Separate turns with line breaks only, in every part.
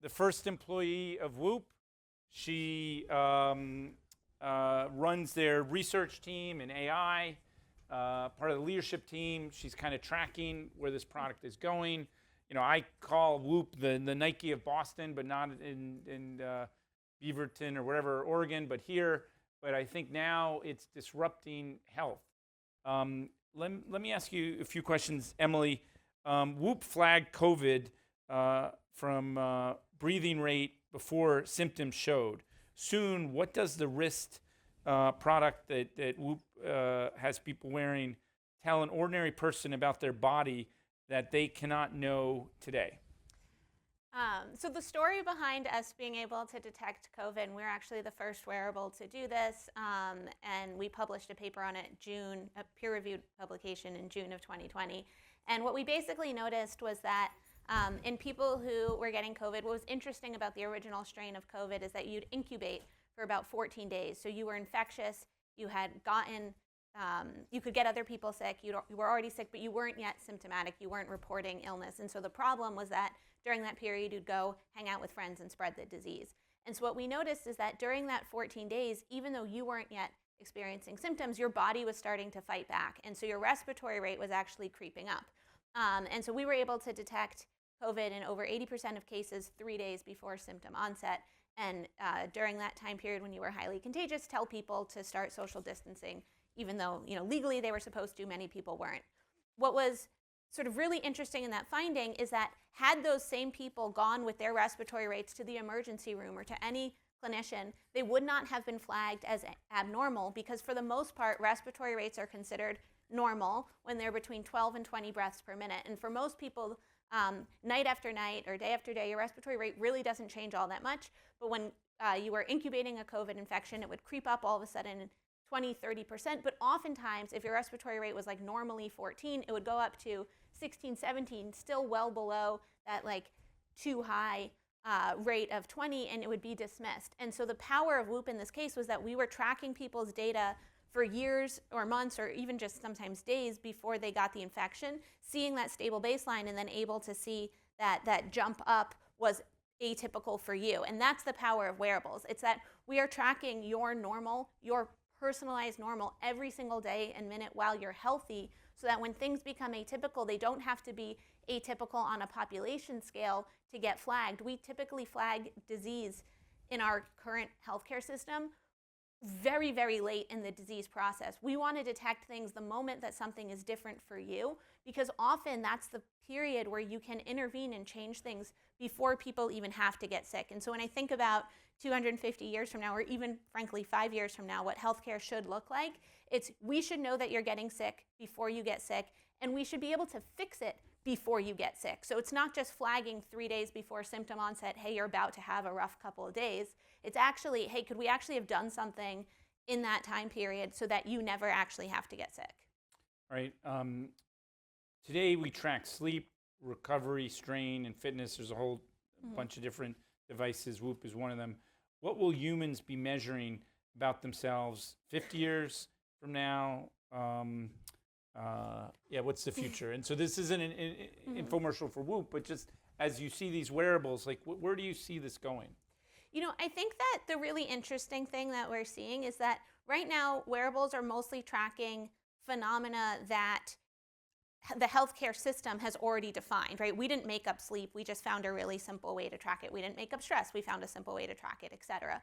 the first employee of Whoop. She runs their research team in AI, part of the leadership team. She's kind of tracking where this product is going. You know, I call Whoop the Nike of Boston, but not in Beaverton or whatever, Oregon, but here. But I think now it's disrupting health. Let me ask you a few questions, Emily. Whoop flagged COVID from breathing rate before symptoms showed. Soon, what does the wrist product that Whoop has people wearing tell an ordinary person about their body that they cannot know today?
So the story behind us being able to detect COVID, and we're actually the first wearable to do this, and we published a paper on it June, a peer-reviewed publication in June of 2020. And what we basically noticed was that in people who were getting COVID, what was interesting about the original strain of COVID is that you'd incubate for about 14 days. So you were infectious, you had gotten, you could get other people sick, you were already sick, but you weren't yet symptomatic, you weren't reporting illness. And so the problem was that during that period, you'd go hang out with friends and spread the disease. And so what we noticed is that during that 14 days, even though you weren't yet experiencing symptoms, your body was starting to fight back. And so your respiratory rate was actually creeping up. And so we were able to detect COVID in over 80% of cases 3 days before symptom onset. And during that time period when you were highly contagious, tell people to start social distancing, even though legally they were supposed to, many people weren't. What was sort of really interesting in that finding is that had those same people gone with their respiratory rates to the emergency room or to any clinician, they would not have been flagged as abnormal, because for the most part, respiratory rates are considered normal when they're between 12 and 20 breaths per minute. And for most people, night after night or day after day, your respiratory rate really doesn't change all that much. But when you were incubating a COVID infection, it would creep up all of a sudden 20, 30%. But oftentimes, if your respiratory rate was like normally 14, it would go up to 16, 17, still well below that like too high rate of 20, and it would be dismissed. And so the power of Whoop in this case was that we were tracking people's data for years or months or even just sometimes days before they got the infection, seeing that stable baseline and then able to see that that jump up was atypical for you. And that's the power of wearables. It's that we are tracking your normal, your personalized normal every single day and minute while you're healthy, so that when things become atypical, they don't have to be atypical on a population scale to get flagged. We typically flag disease in our current healthcare system very, very late in the disease process. We want to detect things the moment that something is different for you, because often that's the period where you can intervene and change things before people even have to get sick. And so when I think about 250 years from now, or even frankly 5 years from now, what healthcare should look like, it's we should know that you're getting sick before you get sick, and we should be able to fix it before you get sick. So it's not just flagging 3 days before symptom onset, hey, you're about to have a rough couple of days. It's actually, hey, could we actually have done something in that time period so that you never actually have to get sick?
All right. Today we track sleep, recovery, strain, and fitness. There's a whole bunch of different devices. Whoop is one of them. What will humans be measuring about themselves 50 years from now? What's the future? And so this isn't an infomercial for Whoop, but just as you see these wearables, like where do you see this going?
I think that the really interesting thing that we're seeing is that right now wearables are mostly tracking phenomena that the healthcare system has already defined, right? We didn't make up sleep. We just found a really simple way to track it. We didn't make up stress. We found a simple way to track it, et cetera.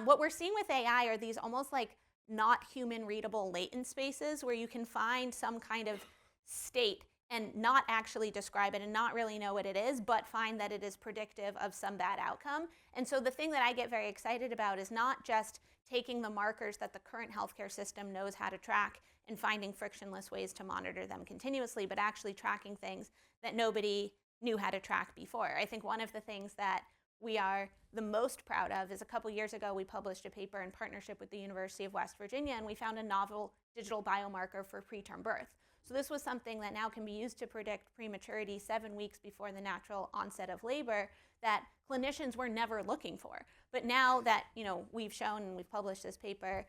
What we're seeing with AI are these almost like not human readable latent spaces where you can find some kind of state and not actually describe it and not really know what it is, but find that it is predictive of some bad outcome. And so the thing that I get very excited about is not just taking the markers that the current healthcare system knows how to track and finding frictionless ways to monitor them continuously, but actually tracking things that nobody knew how to track before. I think one of the things that we are the most proud of is a couple years ago we published a paper in partnership with the University of West Virginia, and we found a novel digital biomarker for preterm birth. So this was something that now can be used to predict prematurity 7 weeks before the natural onset of labor that clinicians were never looking for. But now that we've shown and we've published this paper,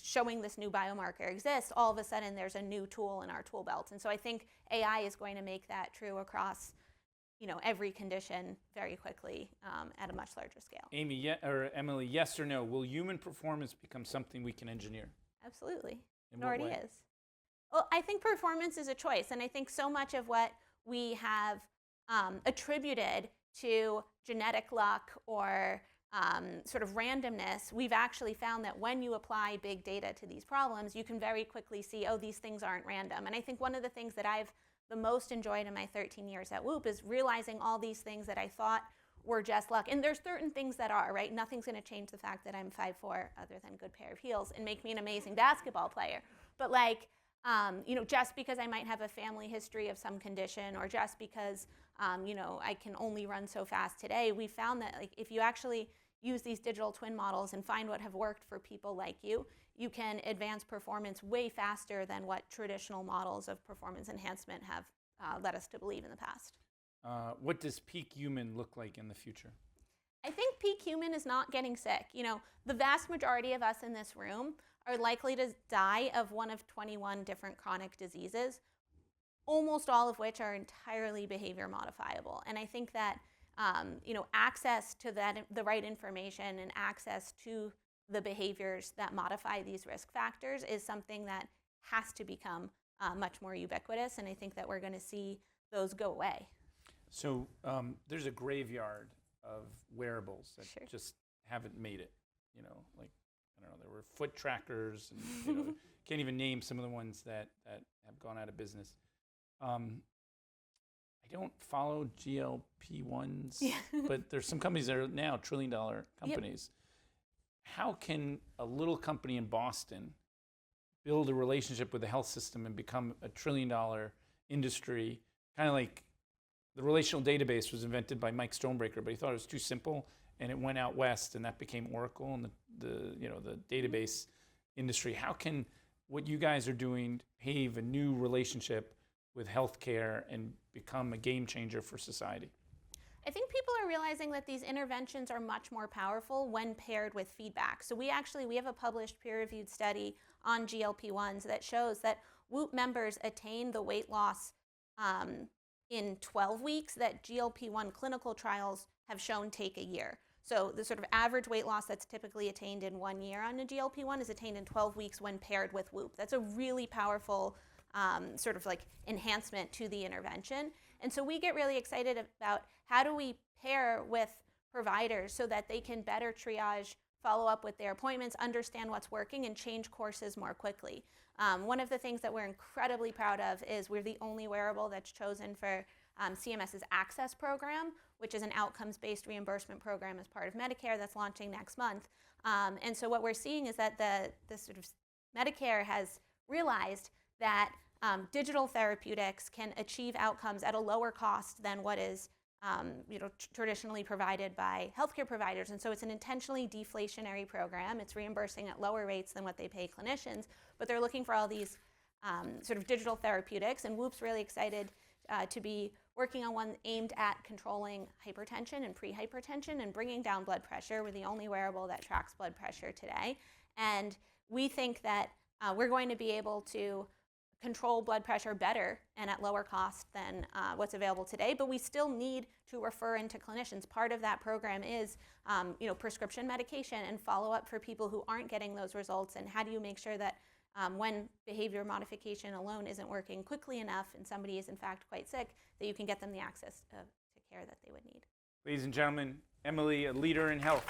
showing this new biomarker exists, all of a sudden there's a new tool in our tool belt. And so I think AI is going to make that true across every condition very quickly at a much larger scale.
Emily, yes or no? Will human performance become something we can engineer?
Absolutely.
In
It
what
already
way?
is. Well, I think performance is a choice, and I think so much of what we have attributed to genetic luck or sort of randomness, we've actually found that when you apply big data to these problems, you can very quickly see, oh, these things aren't random. And I think one of the things that I've the most enjoyed in my 13 years at Whoop is realizing all these things that I thought were just luck. And there's certain things that are, right? Nothing's going to change the fact that I'm 5'4", other than a good pair of heels, and make me an amazing basketball player. But like, just because I might have a family history of some condition, or just because, I can only run so fast today, we found that like if you actually use these digital twin models and find what have worked for people like you, you can advance performance way faster than what traditional models of performance enhancement have led us to believe in the past.
What does peak human look like in the future?
I think peak human is not getting sick. The vast majority of us in this room are likely to die of one of 21 different chronic diseases, almost all of which are entirely behavior modifiable. And I think that access to the right information and access to the behaviors that modify these risk factors is something that has to become much more ubiquitous, and I think that we're going to see those go away.
So there's a graveyard of wearables that
Sure.
just haven't made it. Like, I don't know, there were foot trackers, and can't even name some of the ones that have gone out of business. I don't follow GLP-1s,
Yeah.
but there's some companies that are now trillion-dollar companies. Yep. How can a little company in Boston build a relationship with the health system and become a trillion-dollar industry? Kind of like the relational database was invented by Mike Stonebreaker, but he thought it was too simple, and it went out west, and that became Oracle and the database industry. How can what you guys are doing pave a new relationship with healthcare and become a game changer for society?
I think people are realizing that these interventions are much more powerful when paired with feedback. So we have a published peer-reviewed study on GLP-1s that shows that Whoop members attain the weight loss in 12 weeks that GLP-1 clinical trials have shown take a year. So the sort of average weight loss that's typically attained in 1 year on a GLP-1 is attained in 12 weeks when paired with Whoop. That's a really powerful sort of like enhancement to the intervention. And so we get really excited about how do we pair with providers so that they can better triage, follow up with their appointments, understand what's working, and change courses more quickly. One of the things that we're incredibly proud of is we're the only wearable that's chosen for CMS's Access program, which is an outcomes-based reimbursement program as part of Medicare that's launching next month. And so what we're seeing is that the sort of Medicare has realized that digital therapeutics can achieve outcomes at a lower cost than what is traditionally provided by healthcare providers. And so it's an intentionally deflationary program. It's reimbursing at lower rates than what they pay clinicians, but they're looking for all these sort of digital therapeutics. And Whoop's really excited to be working on one aimed at controlling hypertension and pre-hypertension and bringing down blood pressure. We're the only wearable that tracks blood pressure today. And we think that we're going to be able to control blood pressure better and at lower cost than what's available today, but we still need to refer into clinicians. Part of that program is prescription medication and follow-up for people who aren't getting those results, and how do you make sure that when behavior modification alone isn't working quickly enough and somebody is in fact quite sick, that you can get them the access to care that they would need.
Ladies and gentlemen, Emily, a leader in health.